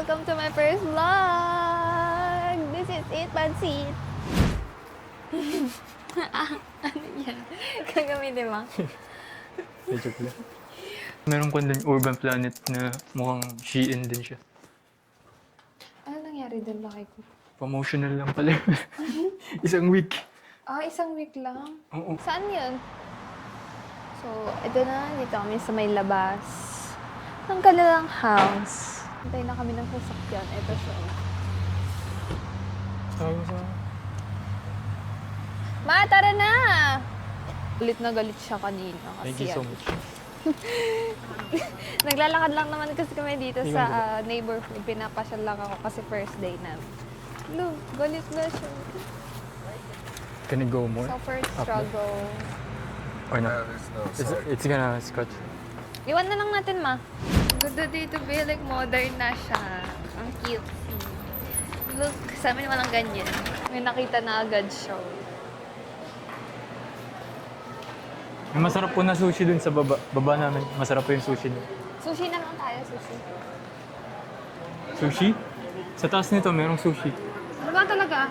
Welcome to my first vlog! This is it, Pansit! Ano yan? Gagamitin mo? Medyo pala. Meron ko din urban planet na mukhang Shein din siya. Ano nangyari doon, laki ko? Promotional lang pala. Isang week. Ah, isang week lang? Oo. Saan yun? So, ito na. Dito kami sa may labas ng kanilang house. Hintay na kami ng sasakyan. Ito siya. Sabi sa... Ma, tara na! Galit na galit siya kanina. Kasi Thank you so much. Naglalakad lang naman kasi kami dito Hindi sa neighborhood. Pinapasyal lang ako kasi first day namin. Look, galit na siya. Can it go more? So, first Up there? struggle. Or not? There's no It's gonna scratch. Iwan na lang natin, ma. Ganda dito, be. Like, modern na siya. Ang cute. Look, sa amin walang ganyan. May nakita na agad siya. May masarap po na sushi dun sa baba. Baba namin. Masarap po yung sushi dun. Sushi na lang tayo, sushi. Sushi? Sa taas nito, merong sushi. Ano ba talaga?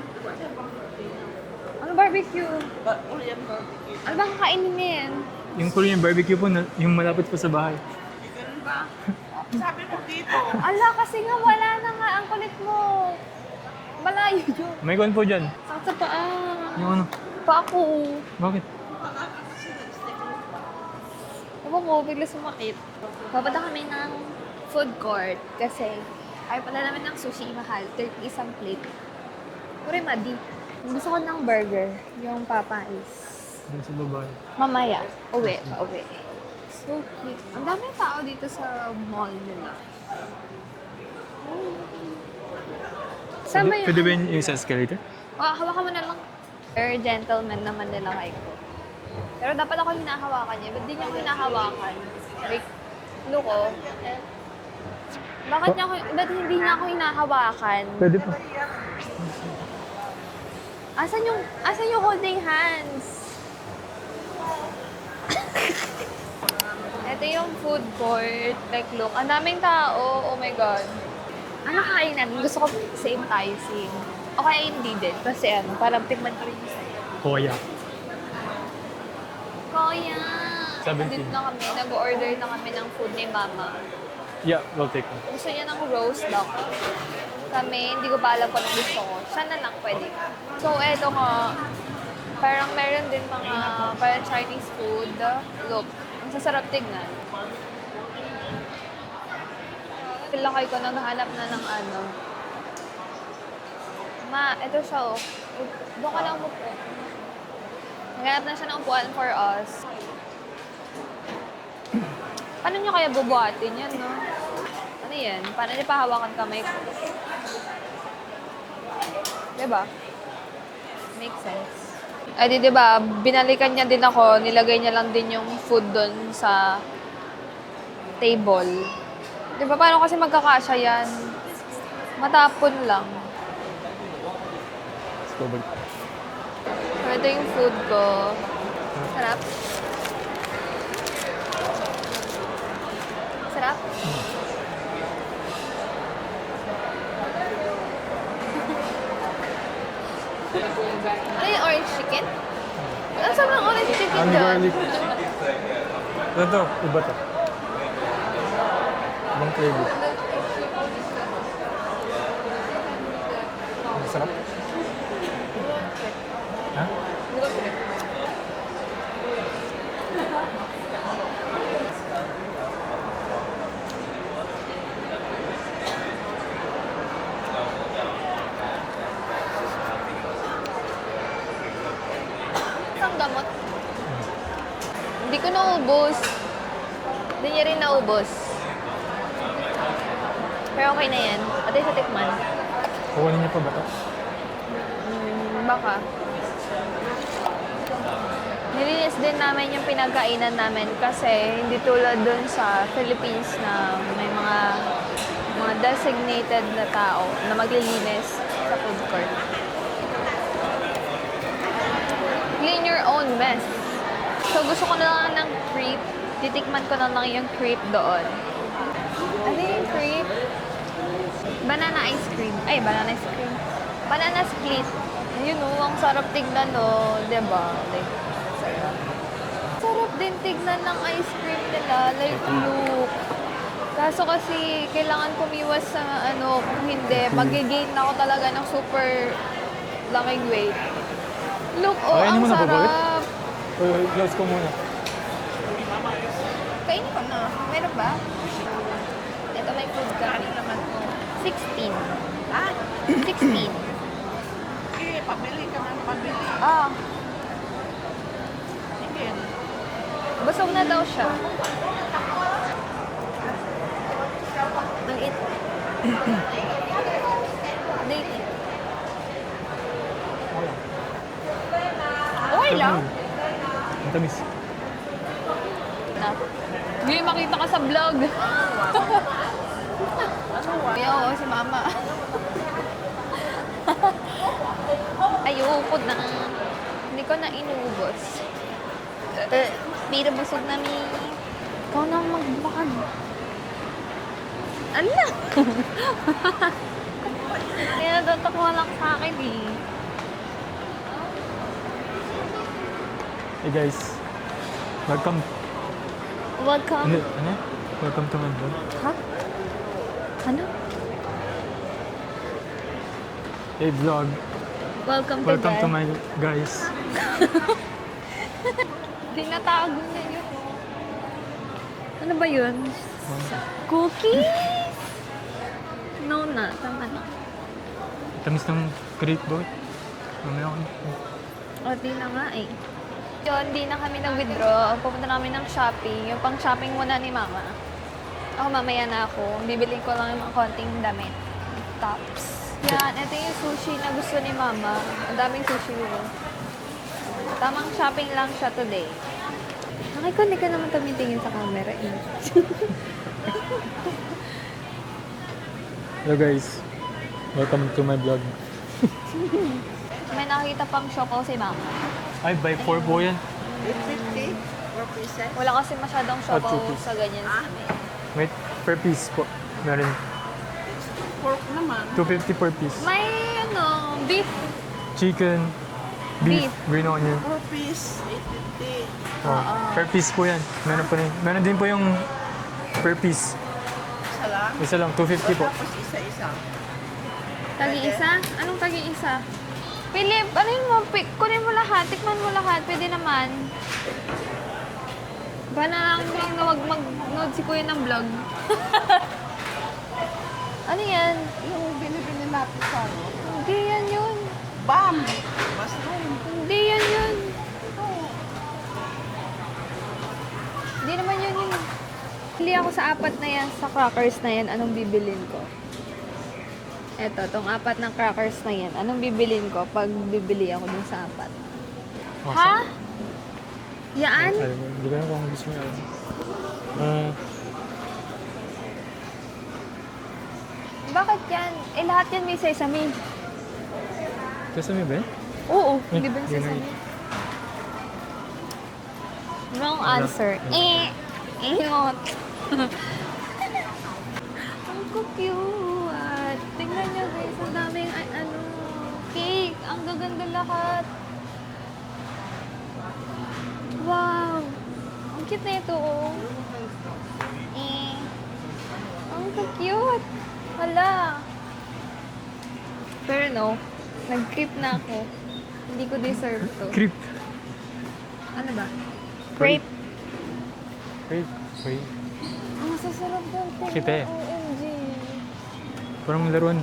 Ano barbecue? Ano bang kakainin niya yan? Yung Korean barbecue po, yung malapit po sa bahay. Ala, kasi nga wala na nga. Ang kulit mo. Malayo yun. May kwan po dyan. Sa paa. Yung ano? Pa ako. Bakit? Ewan ko, bigla sumakit. Papunta kami ng food court kasi ayaw pala namin ng sushi mahal. 30 isang plate. Pure madi. Gusto ko ng burger, yung Popeyes. Dun sa babae. Mamaya, uwi. So cute. Ang daming tao dito sa mall nila. Saan ba yun? Pwede ba yung sa escalator? Hawakan mo na lang. Very gentleman naman nila kay ko. Pero dapat ako hinahawakan niya. Ba't di niya ako hinahawakan? Like, ko. Ba't hindi niya ako hinahawakan? Pwede po. Asan yung holding hands? Ito yung food court. Like, look, ang daming tao. Oh my God. Ano kakain natin? Gusto ko same tayo, same. O kaya hindi din. Kasi parang tikman ko rin yung sa'yo. Koya. Kuya! 17. Dito na kami. Nag-order na kami ng food ni Mama. Yeah, we'll take one. Gusto niya ng roast duck. Kami, hindi ko pa alam kung anong gusto ko. Siya na lang pwede. So, eto nga. Parang meron din mga parang Chinese food. Look, ang sasarap tignan. Tilakay ko, naghahanap na ng ano. Ma, eto siya oh. Doon ka lang umupo. Naghanap na siya ng upuan for us. Paano niyo kaya bubuhatin yan, no? Ano yan? Paano niyo pahawakan kamay ko? Diba? Makes sense. Ay, diba, binalikan niya din ako, nilagay niya lang din yung food doon sa table. Diba, paano kasi magkakasya yan? Matapon lang. Let's go back. So, ito yung food ko. Sarap. Sarap. Ano yung orange chicken? Ang sarap ng orange chicken Honey dyan. garlic. Ito, iba to. Ibang flavor. Masarap. Ha? Isang gamot. Hindi ko naubos. Hindi niya rin naubos. Pero okay na yan. Pati sa tikman. Kukunin niyo pa ba ito? Baka. Nilinis din namin yung pinagkainan namin kasi hindi tulad dun sa Philippines na may mga designated na tao na maglilinis sa food court. Clean your own mess. So gusto ko na lang ng crepe. Titikman ko na lang yung crepe doon. Ano yung crepe? Banana ice cream. Ay, banana ice cream. Banana split. Yun o, ang sarap tignan o. Diba? Like, sarap. Sarap din tignan ng ice cream nila. Like, look. Kaso kasi, kailangan kumiwas sa ano, kung hindi, mag-gain ako talaga ng super laking weight. Look, oh, Kainin ang mo na ba, Boy? sarap. Close ko muna. Kainin ko na. Meron ba? Ito may food kami naman ko. 16. Ah, 16. sige, pabili ka man, pabili. Ah, Sige. busog na daw siya. Maliit. Date. Okay lang. Ang tamis. Na. Hindi makita ka sa vlog. Yo, si mama. Ayoko na. Hindi ko na inubos. Pero busog na mi. Ikaw na ang magbakad. Ala! Kaya natutakwa lang sa akin eh. Hey guys. Welcome. Welcome. Ano? Welcome to my vlog. Ha? Ano? Hey vlog. Welcome to Welcome God. to my guys. Tinatago na yun. Ano ba yun? Cookies? No na, tama na. Tamis ng crepe boy. Mamaya ko. O, di na nga eh. Yun, di na kami nag-withdraw. Pupunta namin ng shopping. Yung pang-shopping muna ni mama. Ako mamaya na ako. Bibili ko lang yung mga konting damit. Tops. Yan, ito yung sushi na gusto ni mama. Ang daming sushi yun. Tamang shopping lang siya today. Nakikon, ka naman tumitingin sa camera eh. Hello guys. Welcome to my vlog. May nakita pang choco si mama. Ay, by 4 po yan. 850 per pieces. Wala kasi masyadong choco two piece. sa ganyan. Wait, per piece po. Meron Pork naman. 250 per piece. May ano, beef. Chicken, beef, Beef. green onion. Per piece, 850. Oh, per piece po yan. Meron po rin. Meron din po yung per piece. Isa lang. Isa lang, 250 po. Tapos isa-isa. Tagi-isa? Anong tagi-isa? Philip, ano yun mo? Kunin mo lahat. Tikman mo lahat. Pwede naman. Ba na lang na wag mag-nood si kuya ng vlog. Ano yan? Yung binibili natin sa ano. Hindi yan yun. Bam! Mushroom. Hindi yan yun. Hindi naman yun yun. Hindi ako sa apat na yan, sa crackers na yan. Anong bibilin ko? Eto, tong apat ng crackers na yan. Anong bibilin ko pag bibili ako dun sa apat? Oh, Ha? Yaan? Ay, hindi ko na kung gusto mo yan. Bakit yan? Eh, lahat yan may sesame. Sesame ba yan? Oo, Eh, di ba yun sesame? na Wrong answer. Ingot. Ang cute. Tingnan nyo guys, ang daming cake. Ang gaganda lahat. Wow. Ang cute na ito, oh. Ang cute. Hala. Pero no, nag-creep na ako. Hindi ko deserve to. Creep. Ano ba? Crepe. Creep. Wait. Ang sasarap ng tingnan. Kipe. OMG. Parang laruan.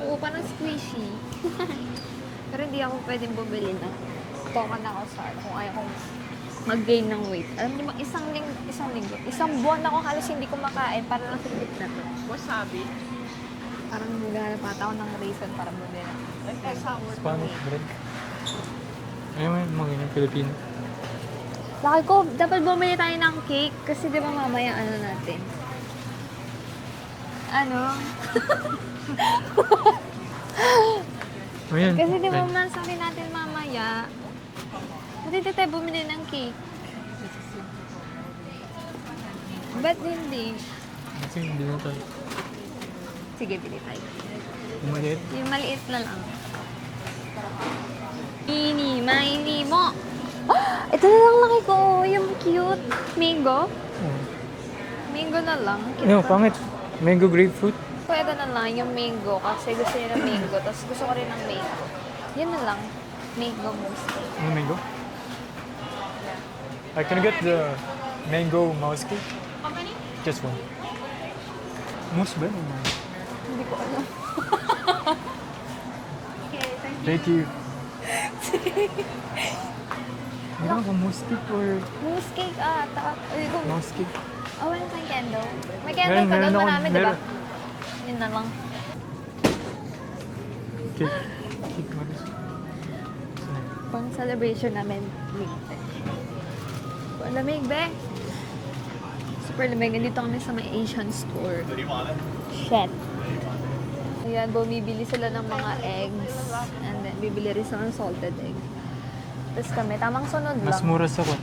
Oo, parang squishy. Pero hindi ako pwedeng bumili na. Toka na ako sa kung ayaw kong mag-gain ng weight. Alam niyo ba, isang buwan ako halos hindi kumakain para lang sa clip na to. Wasabi. Parang naghahanap ata ako ng reason para bumili. Ay, sour. Spanish bread. Ayaw mo yung mga ganyan, Pilipino. Laki ko, dapat bumili tayo ng cake kasi di ba mamaya ano natin? Ano? Ayan. Kasi di ba Ayan. man sabi natin mamaya, hindi tayo bumili ng cake. Ba't hindi? Kasi hindi na tayo. Sige, bili tayo. Maliit. Yung maliit na lang. Mini mo. Ah, ito na lang laki ko. Yung cute. Mango. Oh. Mango na lang. Cute No, pa. pangit. Mango grapefruit. Pwede na lang yung mango kasi gusto niya ng mango. Tapos gusto ko rin ng mango. Yan na lang. Mango mostly. Ano mango? I can get the mango mouse cake. Just one. Mouse ba? Hindi ko alam. Thank you. Meron akong mouse cake or Mousse cake ata. Ay, kung... mouse cake. Oh, wala tayong candle. May candle ka doon, akong- marami, di ba? Yun na lang. Cake. Cake mo rin. Pang celebration namin. Ang lamig, be. Super lamig. Nandito kami sa may Asian store. Shit. Ayan, bumibili sila ng mga eggs. And then, bibili rin sila ng salted egg. Tapos kami, tamang sunod lang. Mas mura sa ko.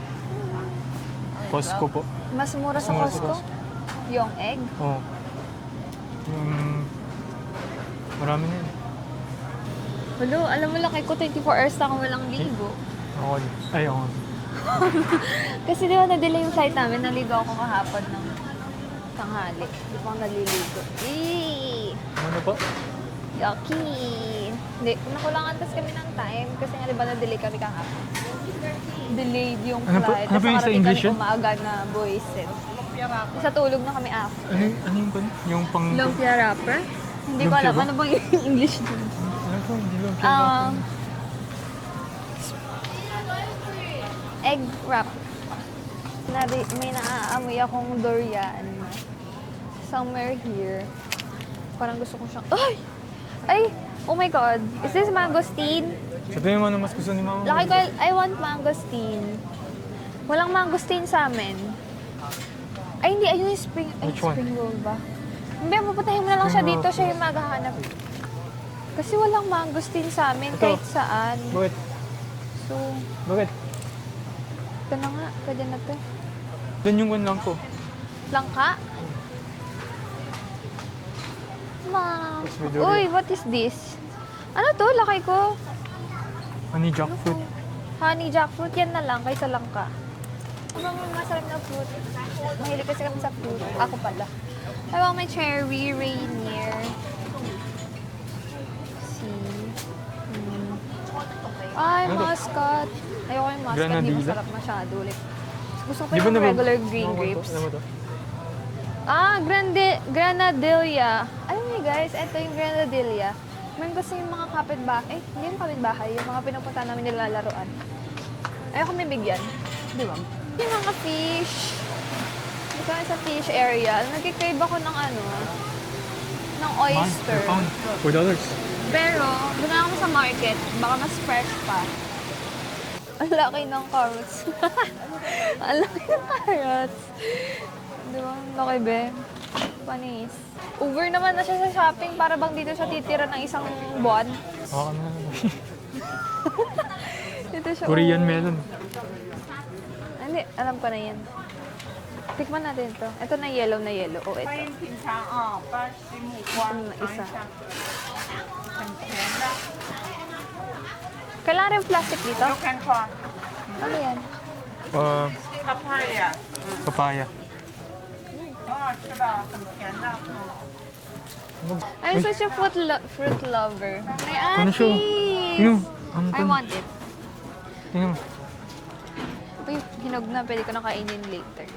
Costco po. Mas mura sa Mas mura sa Costco? Yung egg? Oo. Yung... Marami na yun. Hello, alam mo laki ko, 24 hours na akong walang ligo. Ako. Ay, ako. Kasi di ba na-delay yung flight namin, naligo ako kahapon ng tanghali. Di pa ako naliligo. Eee! Ano po? Yucky! Hindi, nakulangan kasi kami ng time kasi nga di ba na-delay kami kahapon. Delayed yung Ano po? flight. Ano po yung sa nakarating English kami yun? umaga na Boysen. Sa tulog na kami after. Ano yung pan? Yung pang... Lumpia wrapper? Hindi ko Lumpia alam. ba? Ano bang yung English dun? Ano po? Hindi lang Egg wrap. May naaamoy akong durian. Somewhere here. Parang gusto ko siyang... Ay! Ay! Oh my God! Is this mangosteen? Sabihin mo ano mas gusto ni mama. Laki ko, I want mangosteen. Walang mangosteen sa amin. Ay, hindi. Ayun yung spring... Ay, Which one? spring roll ba? Hindi, puputahin mo na lang siya Spring roll. dito. Siya yung maghahanap. Kasi walang mangosteen sa amin Ito. kahit saan. Bakit? So, Bakit? ito na nga. Pwede na to. Doon yung one lang ko. Langka? Mom. Tapos may durian. Uy, what is this? Ano to? Laki ko. Honey jackfruit. Honey jackfruit. Yan na lang kaysa langka. Ano mga masarap na fruit? Mahilig kasi kami sa fruit. Ako pala. I want my cherry rainier. See. Ay, Ano to? muscat. Ayoko yung muscat. Hindi Granadilla? masarap masyado ulit. Gusto ko Di ba yung nabab- regular green Ano ba to? grapes. Ano ba to? Ah, Granadilla. Alam niyo guys, ito yung Granadilla. Meron kasi yung mga kapitbahay, hindi yung kapitbahay, yung mga pinupunta namin nilalaroan. Ayoko may bigyan. Di ba? Yung mga fish. Dito kami sa fish area. Nagkikrave ako ng ng oyster. Pound. $4. Pero, doon na kami sa market. Baka mas fresh pa. Ang laki ng carrots. Ang laki ng carrots. Di ba? Ang laki, be. Panis. Over naman na siya sa shopping para bang dito siya titira ng isang buwan. Baka na. Dito siya. Korean over. melon. Hindi, alam ko na yan. Tikman natin ito. Ito na yellow. O, ito. 欢迎品尝啊，巴西木瓜，尝一下，很甜的。 Kailangan rin plastic dito? You can try Ano yan? papaya， Papaya. 很好吃的，很甜的。 I'm such a fruit lover. May Ano siya? atis! Yung, ang I want it. Tingnan mo. Uy, hinog na. Pwede ko na kainin later.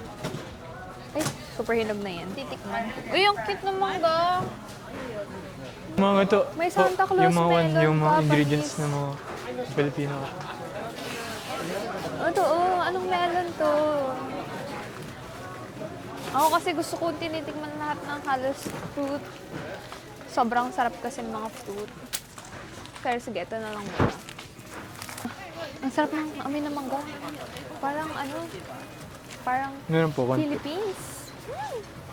Ay, super hinog na yan. Titikman. Uy, ang cute ng mangga. Mga ito. May Santa Claus yung mga, melon, yung mga Papa ingredients Nice. ng mga Pilipino. Ito, anong melon to? Ako kasi gusto ko tinitikman lahat ng halos fruit. Sobrang sarap kasi ng mga fruit. Pero sige, ito na lang muna. Ang sarap ng amoy ng mangga. Parang Meron po. konti. Philippines.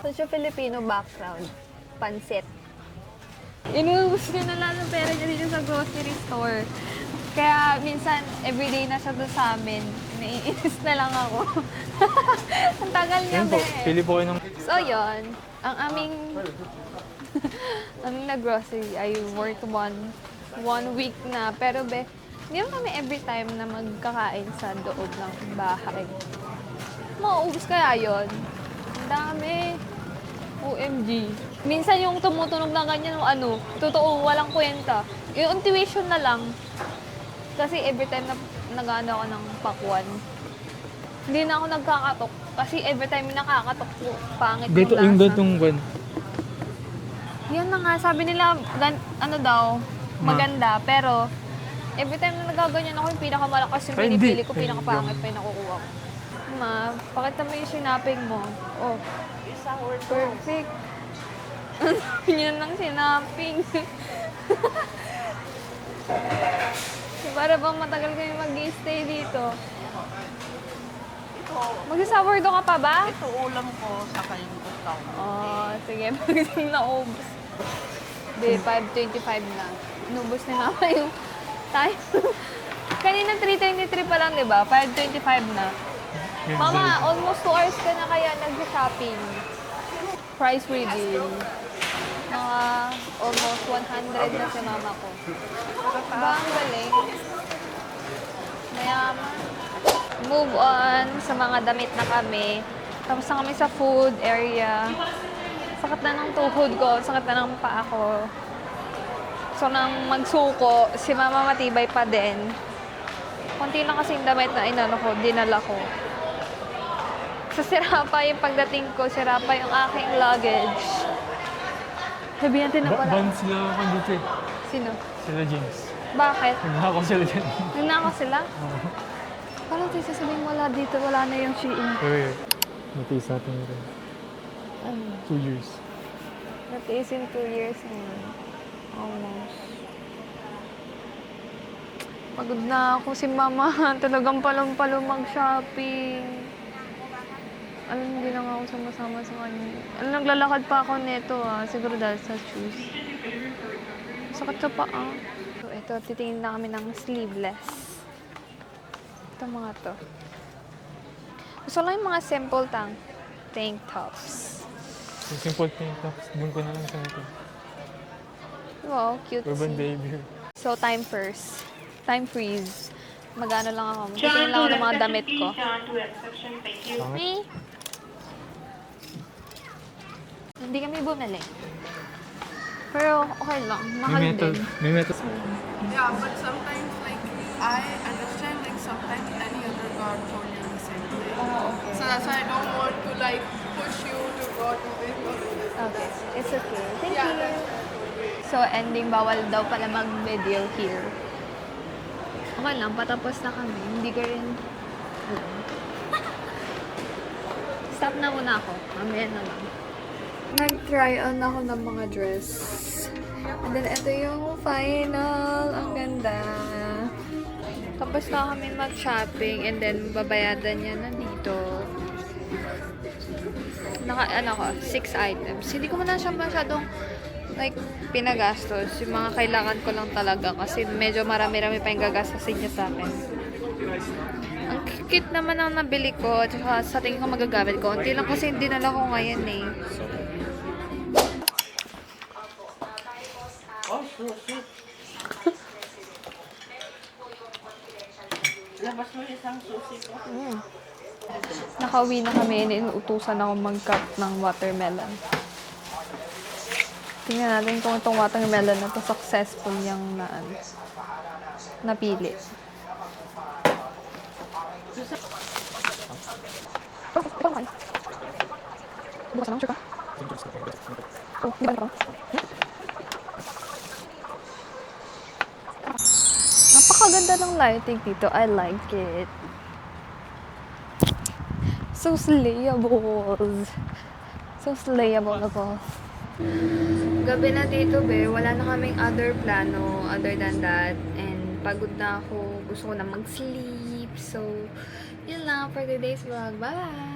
Such a Filipino background. Pansit. Inuubos niya na lang ng pera niya dito sa grocery store. Kaya minsan, everyday na siya doon sa amin. Naiinis na lang ako. Ang tagal niya, Yan po, be. pili po kayo ng... So, yun. Ang aming aming na-grocery ay worth one week na. Pero, be, hindi naman kami every time na magkakain sa loob ng bahay. Mauubos kaya yun? Ang dami. OMG. Minsan yung tumutunog na ganyan, totoo, walang kwenta. Yung tuition na lang. Kasi every time na nag-ano ako ng pakwan, hindi na ako nagkakatok. Kasi every time nakakatok ko, pangit yung lasa. Yung gatong kwan. Yan na nga, sabi nila, maganda. Pero, every time na nagaganyan ako, yung pinakamalakas yung Ay, hindi. pinipili ko, pinakapangit pa yung nakukuha ko. Ma, pakita mo yung sinaping mo. Oh, perfect. Yun ang sinaping. Para bang matagal kayo mag-stay dito? Mag-sourdough ka pa ba? Ito ulam ko sa kalimutan ko. Oh, sige. Pag naubos. Di, 5:25 na. Inubos ni Mama yung time. Kanina 3:23 pa lang, di ba? 5:25 na. Mama, almost 2 hours ka na kaya nag-shopping. Price reveal. Mga almost 100 na si Mama ko. Diba, ang galing? Mayaman. Move on sa mga damit na kami. Tapos na kami sa food area. Sakit na ng tuhod ko, sakit na ng paa ko. So, nang magsuko, si Mama matibay pa din. Konti na kasing damit na dinala ko. So, sira pa yung pagdating ko, sira pa yung aking luggage. Sabi natin na pala. Ban sila ako dito eh. Sino? Sila James. Bakit? Nagnakaw sila dyan. Nagnakaw sila? Parang tayo sasabihin wala dito, wala na yung Shein. Wait. Matiis natin rin. 2 years. Natiis in 2 years na yun. Almost. Pagod na ako si Mama. Talagang palong-palo mag-shopping. Alam, hindi lang ako sumasama sa kanya. Naglalakad pa ako neto siguro dahil sa shoes. Sakit sa paa. So, ito, titingin na kami ng sleeveless. Ito mga to. Gusto lang yung mga simple tank tops. Yung simple thing tops, doon ko na lang sa ito. Wow, cute. Urban baby. So, time first. Time freeze. Mag-ano lang ako. Titingin lang ako ng mga damit ko. Hey. Hindi kami bumili. Pero okay lang. Mahal May metal. din. May metal. Yeah, but sometimes like I understand like sometimes any other god told you the same thing. Oh, okay. So that's why I don't want to like push you to go to this or this. Okay. It's okay. Thank Yeah, you. that's So, ending, bawal daw pala mag-video here. Okay lang, patapos na kami. Hindi ko rin alam. Stop na muna ako. Mamaya na lang. Nag-try on ako ng mga dress. And then, ito yung final. Ang ganda. Tapos na kami mag-shopping. And then, babayadan niya na dito. Ko, 6 items. Hindi ko na siya masyadong pinagastos. Yung mga kailangan ko lang talaga kasi medyo marami-rami pa yung gagastasin niya sa akin. Ang cute naman ang nabili ko at saka sa tingin ko magagamit ko. Unti lang kasi hindi dinala ko ngayon eh. labas mo isang susi ko. Nakauwi na kami. Inuutusan ako mag-cut ng watermelon. Tingnan natin kung itong watermelon na to successful yung napili. Bukas na, sure ka? Oh, di ba na napakaganda ng lighting dito. I like it. So slayable. So slayable ako. Gabi na dito, be. Wala na kaming other plano other than that. And pagod na ako. Gusto ko na mag-sleep. So, yun lang for today's vlog. Bye!